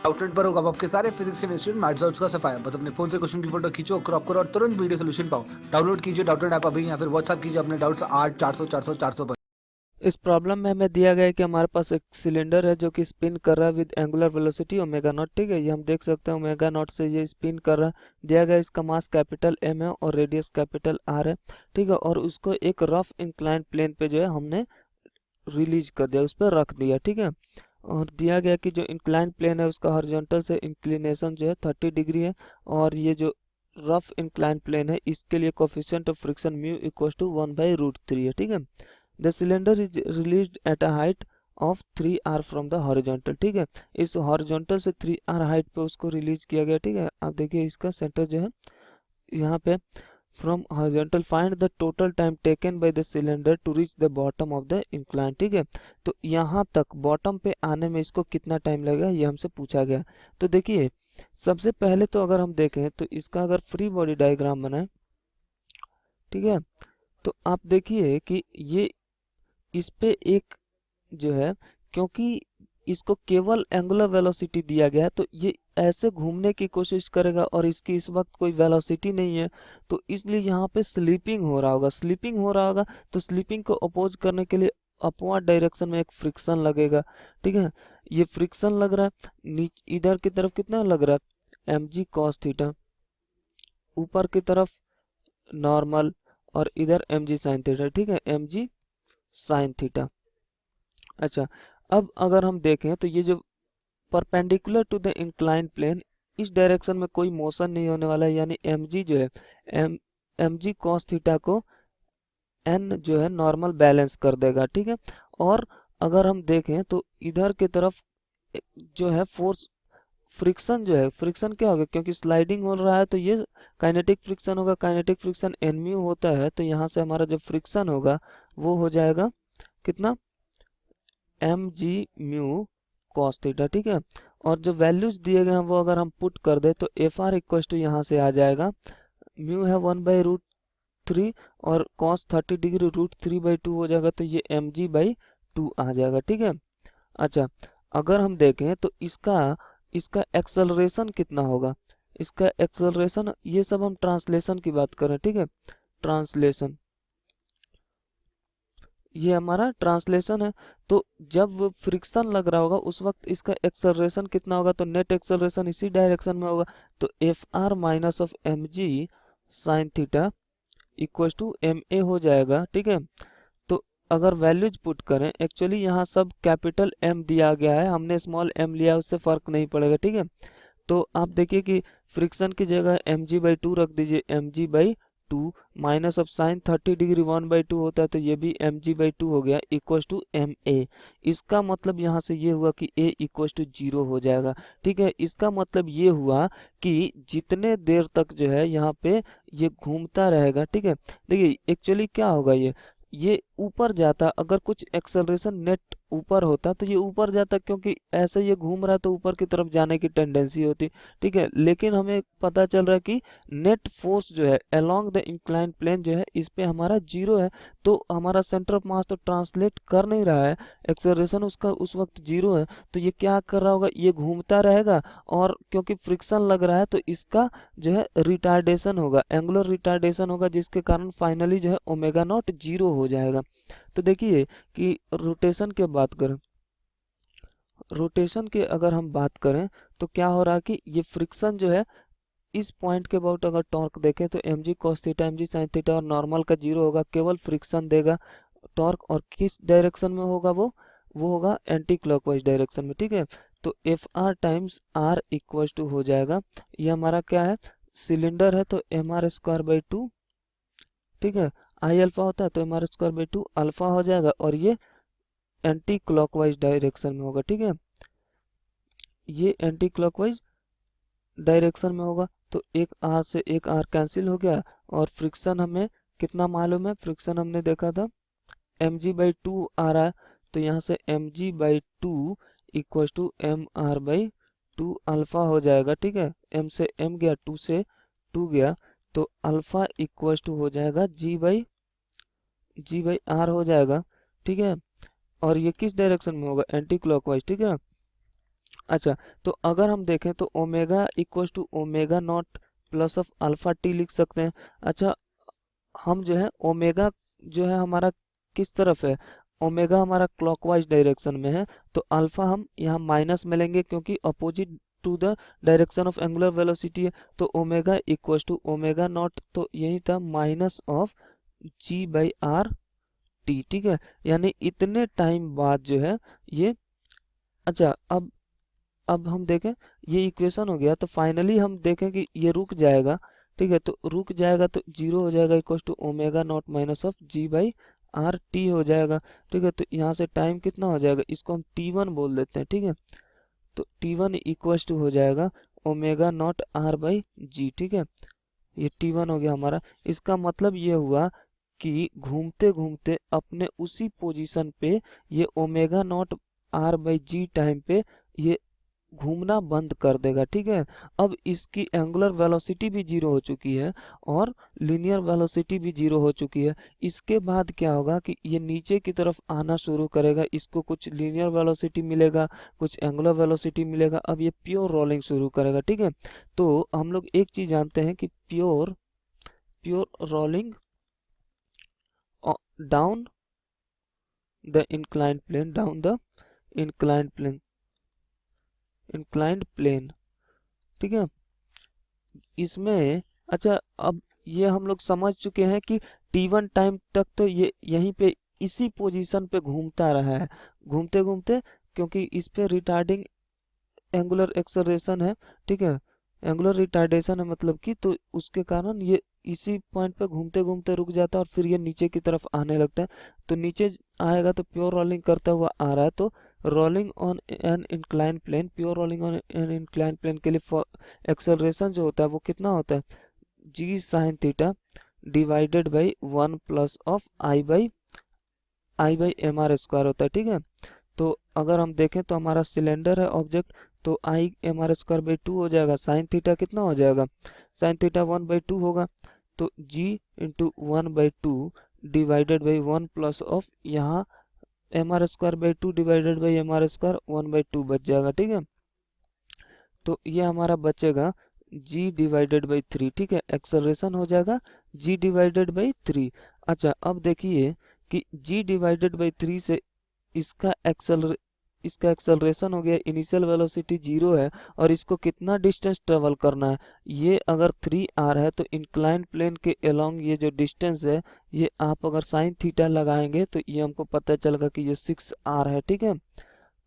Outlet पर होगा आपके सारे फिजिक्स के इंस्टीट्यूट मैथ्स और उसका सफाया। बस अपने फोन से क्वेश्चन की फोटो खींचो, क्रॉप करो और तुरंत वीडियो सोल्यूशन पाओ। डाउनलोड कीजिए डाउटनेट ऐप अभी या फिर व्हाट्सएप कीजिए अपने डाउट्स 8 400 400 400 पर। इस प्रॉब्लम में हमें दिया गया है कि हमारे पास एक सिलेंडर है जो कि स्पिन कर रहा है with angular velocity omega naught. ठीक है, ये हम देख सकते हैं ओमेगा नॉट से ये स्पिन कर रहा है। दिया गया है इसका मास कैपिटल एम है और रेडियस कैपिटल आर है। ठीक है, और उसको एक रफ इंक्लाइन प्लेन पे जो है हमने रिलीज कर दिया, उस पर रख दिया। ठीक है, और दिया गया कि जो इंक्लाइन प्लेन है उसका हॉरिजॉन्टल से इंक्लिनेशन जो है 30 डिग्री है, और ये जो रफ इंक्लाइन प्लेन है इसके लिए coefficient of friction mu equal to 1/√3 है। ठीक है, the cylinder is released at a height of 3r from the horizontal. ठीक है, इस हॉरिजॉन्टल से 3r हाइट पे उसको रिलीज किया गया। ठीक है, आप देखिए इसका सेंटर जो है यहाँ पे from horizontal find the total time taken by the cylinder to reach the bottom of the incline. ठीक है, तो यहाँ तक बॉटम पे आने में इसको कितना टाइम लगेगा ये हमसे पूछा गया। तो देखिए सबसे पहले तो अगर हम देखें तो इसका अगर फ्री बॉडी डायग्राम बनाए, ठीक है, तो आप देखिए कि ये इस पे एक जो है, क्योंकि इसको केवल एंगुलर वेलोसिटी दिया गया है तो ये ऐसे घूमने की कोशिश करेगा और इसकी इस वक्त कोई वेलोसिटी नहीं है, तो इसलिए यहाँ पे स्लीपिंग हो रहा होगा। स्लीपिंग हो रहा होगा तो स्लीपिंग को अपोज करने के लिए अपवर्ड डायरेक्शन में एक फ्रिक्शन लगेगा। ठीक है, ये फ्रिक्शन लग रहा है नीचे इधर की तरफ कितना लग रहा है mg cos थीटा, ऊपर की तरफ नॉर्मल, और इधर mg sin थीटा। ठीक है, mg sin थीटा। अच्छा, अब अगर हम देखें तो ये जो perpendicular to the incline plane, इस डायरेक्शन में कोई मोशन नहीं होने वाला है, यानी mg जो है mg cos थीटा को n जो है नॉर्मल बैलेंस कर देगा। ठीक है, और अगर हम देखें तो इधर की तरफ जो है फोर्स फ्रिक्शन जो है, फ्रिक्शन क्या होगा, क्योंकि स्लाइडिंग हो रहा है तो ये काइनेटिक फ्रिक्शन होगा। काइनेटिक फ्रिक्शन एन म्यू होता है, तो यहाँ से हमारा जो फ्रिक्शन होगा वो हो जाएगा कितना, M G mu cos theta. ठीक है, और जो वैल्यूज दिए गए हैं वो अगर हम पुट कर दे तो एफ आर इक्वल टू यहाँ से आ जाएगा, म्यू है 1/√3 और कॉस 30 डिग्री √3/2 हो जाएगा, तो ये mg/2 आ जाएगा। ठीक है, अच्छा, अगर हम देखें तो इसका इसका एक्सेलरेशन कितना होगा, इसका एक्सेलरेशन, ये सब हम ट्रांसलेशन की बात करें। ठीक है, ट्रांसलेशन, ये हमारा ट्रांसलेशन है। तो जब फ्रिक्शन लग रहा होगा उस वक्त इसका एक्सेलरेशन कितना होगा, तो नेट एक्सेलरेशन इसी डायरेक्शन में होगा, तो F R minus of M G sine theta equal to M A हो जाएगा। ठीक है, तो अगर वैल्यूज पुट करें, एक्चुअली यहाँ सब कैपिटल एम दिया गया है, हमने स्मॉल एम लिया, उससे फर्क नहीं पड़ेगा। ठीक है, तो आप देखिए कि फ्रिक्शन की जगह mg/2 रख दीजिए, mg/2 minus of sine 30 degree 1/2 होता है, तो ये भी mg/2 हो गया इक्वल टू एम ए। इसका मतलब यहाँ से ये हुआ कि a इक्वल टू 0 हो जाएगा। ठीक है, इसका मतलब ये हुआ कि जितने देर तक जो है यहाँ पे ये घूमता रहेगा। ठीक है, देखिए एक्चुअली क्या होगा, ये ऊपर जाता, अगर कुछ एक्सेलरेशन नेट ऊपर होता तो ये ऊपर जाता, क्योंकि ऐसे ये घूम रहा है तो ऊपर की तरफ जाने की टेंडेंसी होती। ठीक है, लेकिन हमें पता चल रहा है कि नेट फोर्स जो है अलोंग द इंक्लाइन प्लेन जो है इस पे हमारा 0 है, तो हमारा सेंटर ऑफ मास तो ट्रांसलेट कर नहीं रहा है, एक्सेलरेशन उसका उस वक्त 0 है, तो ये क्या कर रहा होगा, ये घूमता रहेगा, और क्योंकि फ्रिक्शन लग रहा है तो इसका जो है रिटार्डेशन होगा, एंगुलर रिटार्डेशन होगा, जिसके कारण फाइनली जो है ओमेगा नॉट 0 हो जाएगा। तो देखिए कि रोटेशन की बात करें, रोटेशन के अगर हम बात करें तो क्या हो रहा है कि ये फ्रिक्शन जो है इस पॉइंट के अबाउट अगर टॉर्क देखें तो M G cos theta M G sine theta और नॉर्मल का 0 होगा, केवल फ्रिक्शन देगा टॉर्क, और किस डायरेक्शन में होगा वो होगा एंटी क्लॉकवाइज डायरेक्शन में। ठीक है, तो F R times R equal to हो जाएगा, ये हमारा क्या है, सिलेंडर है तो mr² 2। ठीक है, आई अल्फा होता है तो mr²2 अल्फा हो जाएगा, और ये एंटी क्लॉकवाइज डायरेक्शन में होगा। ठीक है, ये एंटी क्लॉकवाइज डायरेक्शन में होगा, तो एक आर से एक आर कैंसिल हो गया, और फ्रिक्शन हमें कितना मालूम है, फ्रिक्शन हमने देखा था mg/2 आ रहा है, तो यहाँ से mg/2 equal to mr/2 alpha हो जाएगा। ठीक है, m से m गया, 2 से 2 गया, तो अल्फा इक्वल टू हो जाएगा g/r हो जाएगा। ठीक है, और ये किस डायरेक्शन में होगा, एंटी क्लॉकवाइज। ठीक है, अच्छा, तो अगर हम देखें तो omega equals to omega nought plus of alpha T लिख सकते हैं। अच्छा, हम जो है ओमेगा जो है हमारा किस तरफ है, ओमेगा हमारा क्लॉकवाइज डायरेक्शन में है, तो अल्फा हम यहाँ माइनस में लेंगे क्योंकि opposite to the direction of angular velocity है। तो omega equals to omega nought, तो यही था minus of ji by are T. ठीक है, यानी इतने टाइम बाद जो है ये, अच्छा अब हम देखें, ये इक्वेशन हो गया, तो फाइनली हम देखें कि ये रुक जाएगा। ठीक है, तो रुक जाएगा तो जीरो हो जाएगा equal to omega naught minus of ji by are t हो जाएगा। ठीक है, तो यहाँ से टाइम कितना हो जाएगा, इसको हम टी वन बोल देते हैं। ठीक है, तो टी वन इक्वल टू हो जाएगा ओमेगा नॉट आर बाई जी। ठीक है, ये टी वन हो गया हमारा। इसका मतलब ये हुआ कि घूमते घूमते अपने उसी पोजीशन पे ये omega naught are by g time पे ये घूमना बंद कर देगा। ठीक है, अब इसकी एंगुलर वेलोसिटी भी जीरो हो चुकी है और लीनियर वेलोसिटी भी जीरो हो चुकी है। इसके बाद क्या होगा कि ये नीचे की तरफ आना शुरू करेगा, इसको कुछ लीनियर वेलोसिटी मिलेगा, कुछ एंगुलर वेलोसिटी मिलेगा। अब ये प्योर रोलिंग शुरू करेगा। ठीक है, तो हम लोग एक चीज जानते हैं कि pure pure rolling down the inclined plane, down the inclined plane, inclined plane. ठीक है, इसमें अच्छा, अब ये हम लोग समझ चुके हैं कि T1 टाइम तक तो ये यहीं पे इसी पोजीशन पे घूमता रहा है, घूमते घूमते, क्योंकि इस पे रिटार्डिंग एंगुलर एक्सेलरेशन है। ठीक है, एंगुलर रिटार्डेशन है मतलब कि, तो उसके कारण ये इसी पॉइंट पे घूमते घूमते रुक जाता है और फिर ये नीचे की तरफ आने लगता है। तो नीचे आएगा तो प्योर रोलिंग करता हुआ आ रहा है, तो rolling on an incline plane, pure rolling on an incline plane के लिए एक्सेलरेशन जो होता है वो कितना होता है, g sine theta divided by 1 plus of I by M are square होता है। ठीक है, तो अगर हम देखें तो हमारा सिलेंडर है ऑब्जेक्ट, तो I m are square by two हो जाएगा। साइन थीटा कितना हो जाएगा, साइन थीटा 1/2 होगा, तो g into 1/2 divided by 1 plus of यहाँ M are square by two divided by M are square 1/2 बच जाएगा। ठीक है, तो ये हमारा बचेगा g डिवाइडेड बाई थ्री। ठीक है, एक्सेलरेशन हो जाएगा g डिवाइडेड बाई थ्री। अच्छा, अब देखिए कि g डिवाइडेड बाई थ्री से इसका एक्सेलरेशन हो गया, इनिशियल वेलोसिटी जीरो है और इसको कितना डिस्टेंस ट्रेवल करना है, ये अगर 3r है तो इंक्लाइन प्लेन के अलोंग ये जो डिस्टेंस है, ये आप अगर साइन थीटा लगाएंगे तो ये हमको पता चलेगा कि ये 6r है। ठीक है,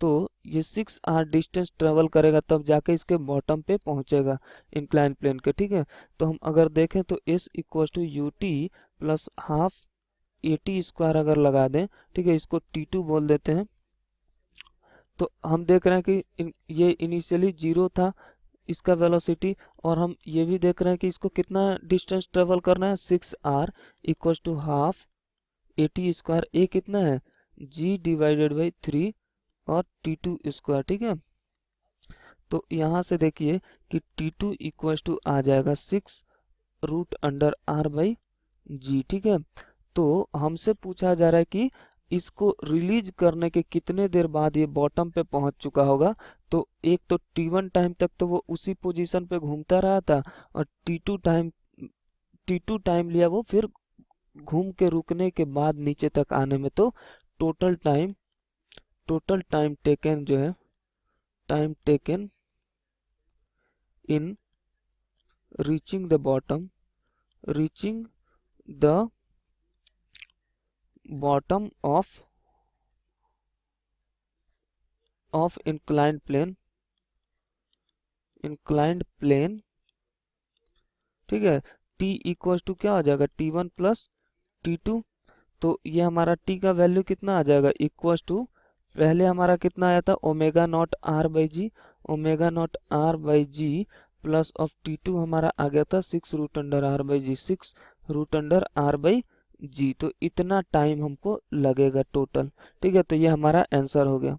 तो ये 6r डिस्टेंस ट्रेवल करेगा तब जाके इसके बॉटम पे पहुंचेगा इंक्लाइन प्लेन के। ठीक है, तो हम अगर देखें तो s equal to u t plus half a t square अगर लगा दें, ठीक है, इसको T2 बोल देते हैं, तो हम देख रहे हैं कि ये इनिशियली जीरो था इसका वेलोसिटी, और हम ये भी देख रहे हैं कि इसको कितना डिस्टेंस ट्रेवल करना है, 6r equal to half a t square, a कितना है g डिवाइडेड बाई थ्री और T2 स्क्वायर। ठीक है, तो यहाँ से देखिए कि T2 इक्वल टू आ जाएगा 6 रूट अंडर r बाई जी। ठीक है, तो हमसे पूछा जा रहा है कि इसको रिलीज करने के कितने देर बाद ये बॉटम पे पहुंच चुका होगा। तो एक तो T1 टाइम तक तो वो उसी पोजीशन पे घूमता रहा था, और T2 टाइम लिया वो फिर घूम के रुकने के बाद नीचे तक आने में, तो टोटल टाइम टेकन जो है, time taken in reaching the bottom, reaching the bottom of inclined plane. ठीक है, t इक्वल टू क्या हो जाएगा, T1 प्लस T2, तो ये हमारा t का वैल्यू कितना आ जाएगा, इक्वल टू पहले हमारा कितना आया था omega naught are by g, omega naught are by g plus of T2 हमारा आ गया था 6 root under R by g, 6 root under R by g, तो इतना टाइम हमको लगेगा टोटल। ठीक है, तो ये हमारा आंसर हो गया।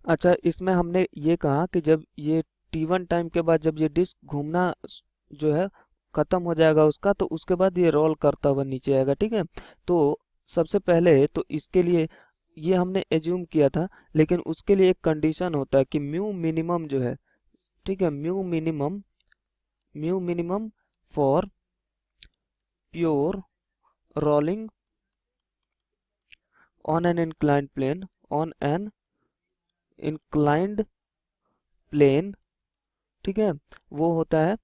अच्छा, इसमें हमने ये कहा कि जब ये T1 टाइम के बाद जब ये डिस्क घूमना जो है खत्म हो जाएगा उसका, तो उसके बाद ये रोल करता हुआ नीचे आएगा। ठीक है, तो सबसे पहले तो इसके लिए ये हमने एज्यूम किया था, लेकिन उसके लिए एक कंडीशन होता है कि म्यू मिनिमम जो है, ठीक है, mu minimum for pure rolling on an inclined plane, ठीक है, वो होता है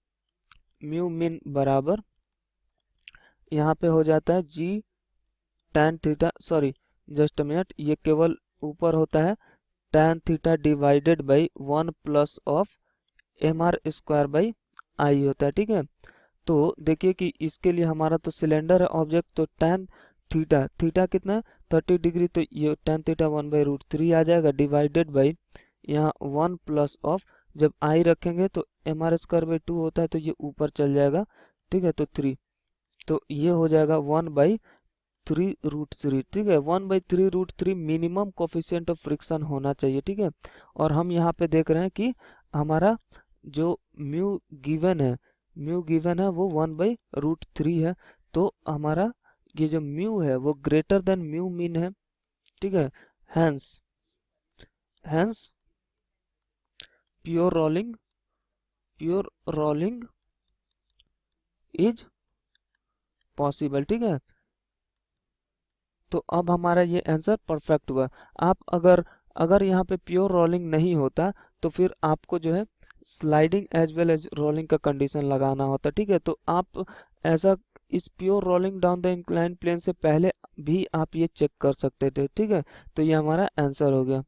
म्यू मिन बराबर, यहाँ पे हो जाता है जी tan theta, sorry just a minute, ये केवल ऊपर होता है tan theta divided by 1 plus of mr square by I होता है, ठीक है। तो देखिए कि इसके लिए हमारा तो सिलेंडर है ऑब्जेक्ट, तो tan थीटा कितना है 30 डिग्री, तो ये tan थीटा 1/√3 आ जाएगा, डिवाइडेड बाई यहाँ 1 प्लस ऑफ, जब आई रखेंगे तो mr स्क्वायर बाई 2 होता है, तो ये ऊपर चल जाएगा, ठीक है, तो 3, तो ये हो जाएगा 1/3√3, ठीक है। 1/3√3 मिनिमम कोफिशिएंट ऑफ फ्रिक्शन होना चाहिए, ठीक है। और हम यहाँ पे देख रहे हैं कि हमारा जो म्यू गिवन है वो 1/√3 है, तो हमारा ये जो म्यू है वो ग्रेटर देन म्यू मीन है, ठीक है। Hence pure rolling is possible, ठीक है। तो अब हमारा ये आंसर परफेक्ट हुआ। आप अगर यहाँ पे प्योर रोलिंग नहीं होता तो फिर आपको जो है sliding as well as rolling का कंडीशन लगाना होता, ठीक है। तो आप ऐसा इस pure rolling down the inclined plane से पहले भी आप ये चेक कर सकते थे, ठीक है। तो ये हमारा आंसर हो गया।